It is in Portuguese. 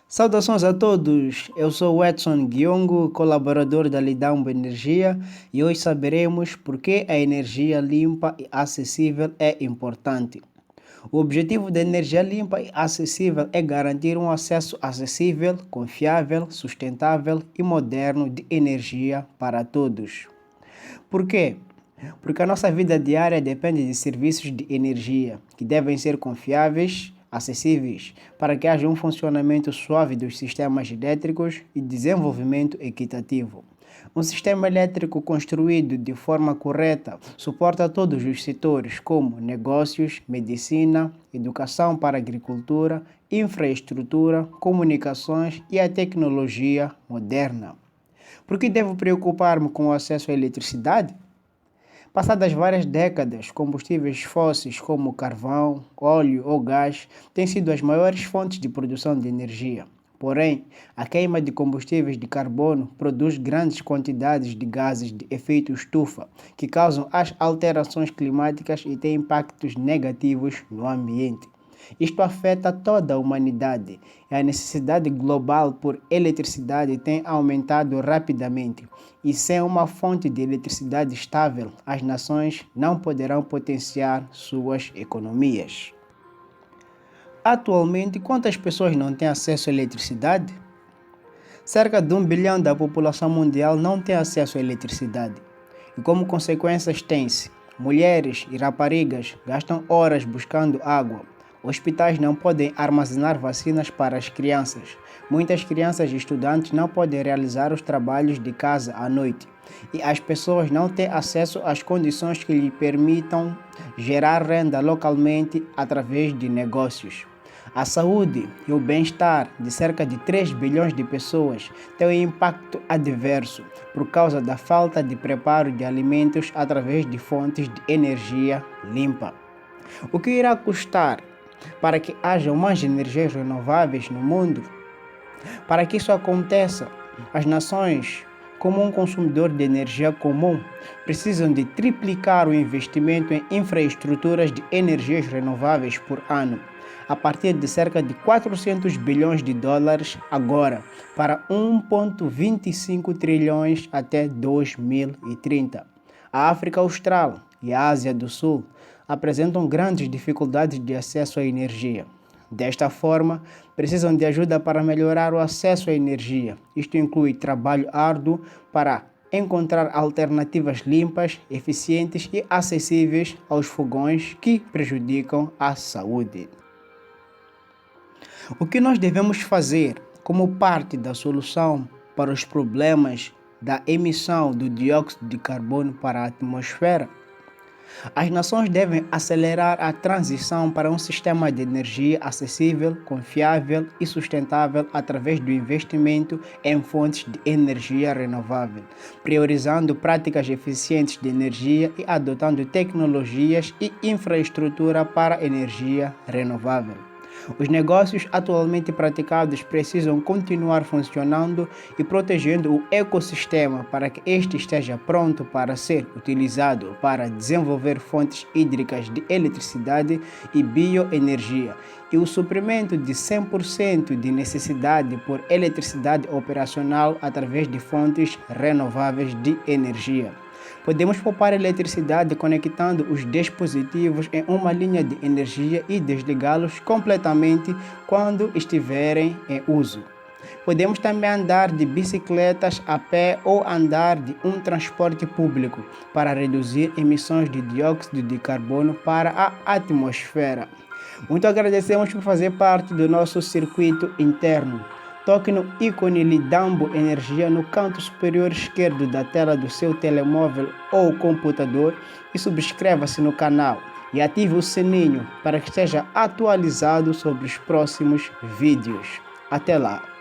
Saudações a todos, eu sou o Edson Guiongo, colaborador da Lidambo Energia, e hoje saberemos por que a energia limpa e acessível é importante. O objetivo da energia limpa e acessível é garantir um acesso acessível, confiável, sustentável e moderno de energia para todos. Por quê? Porque a nossa vida diária depende de serviços de energia que devem ser confiáveis, acessíveis, para que haja um funcionamento suave dos sistemas elétricos e desenvolvimento equitativo. Um sistema elétrico construído de forma correta suporta todos os setores, como negócios, medicina, educação para a agricultura, infraestrutura, comunicações e a tecnologia moderna. Por que devo preocupar-me com o acesso à eletricidade? Passadas várias décadas, combustíveis fósseis como carvão, óleo ou gás têm sido as maiores fontes de produção de energia. Porém, a queima de combustíveis de carbono produz grandes quantidades de gases de efeito estufa, que causam as alterações climáticas e têm impactos negativos no ambiente. Isto afeta toda a humanidade e a necessidade global por eletricidade tem aumentado rapidamente. E sem uma fonte de eletricidade estável, as nações não poderão potenciar suas economias. Atualmente, quantas pessoas não têm acesso à eletricidade? Cerca de 1 bilhão da população mundial não tem acesso à eletricidade. E como consequências tem-se: mulheres e raparigas gastam horas buscando água. Hospitais não podem armazenar vacinas para as crianças. Muitas crianças e estudantes não podem realizar os trabalhos de casa à noite. E as pessoas não têm acesso às condições que lhe permitam gerar renda localmente através de negócios. A saúde e o bem-estar de cerca de 3 bilhões de pessoas têm um impacto adverso por causa da falta de preparo de alimentos através de fontes de energia limpa. O que irá custar para que haja mais energias renováveis no mundo? Para que isso aconteça, as nações, como um consumidor de energia comum, precisam de triplicar o investimento em infraestruturas de energias renováveis por ano, a partir de cerca de 400 bilhões de dólares agora, para 1,25 trilhões até 2030. A África Austral e a Ásia do Sul apresentam grandes dificuldades de acesso à energia. Desta forma, precisam de ajuda para melhorar o acesso à energia. Isto inclui trabalho árduo para encontrar alternativas limpas, eficientes e acessíveis aos fogões que prejudicam a saúde. O que nós devemos fazer como parte da solução para os problemas da emissão do dióxido de carbono para a atmosfera? As nações devem acelerar a transição para um sistema de energia acessível, confiável e sustentável através do investimento em fontes de energia renovável, priorizando práticas eficientes de energia e adotando tecnologias e infraestrutura para energia renovável. Os negócios atualmente praticados precisam continuar funcionando e protegendo o ecossistema para que este esteja pronto para ser utilizado para desenvolver fontes hídricas de eletricidade e bioenergia e o suprimento de 100% de necessidade por eletricidade operacional através de fontes renováveis de energia. Podemos poupar eletricidade conectando os dispositivos em uma linha de energia e desligá-los completamente quando estiverem em uso. Podemos também andar de bicicletas, a pé ou andar de um transporte público para reduzir emissões de dióxido de carbono para a atmosfera. Muito agradecemos por fazer parte do nosso circuito interno. Toque no ícone Lidambo Energia no canto superior esquerdo da tela do seu telemóvel ou computador e subscreva-se no canal e ative o sininho para que esteja atualizado sobre os próximos vídeos. Até lá!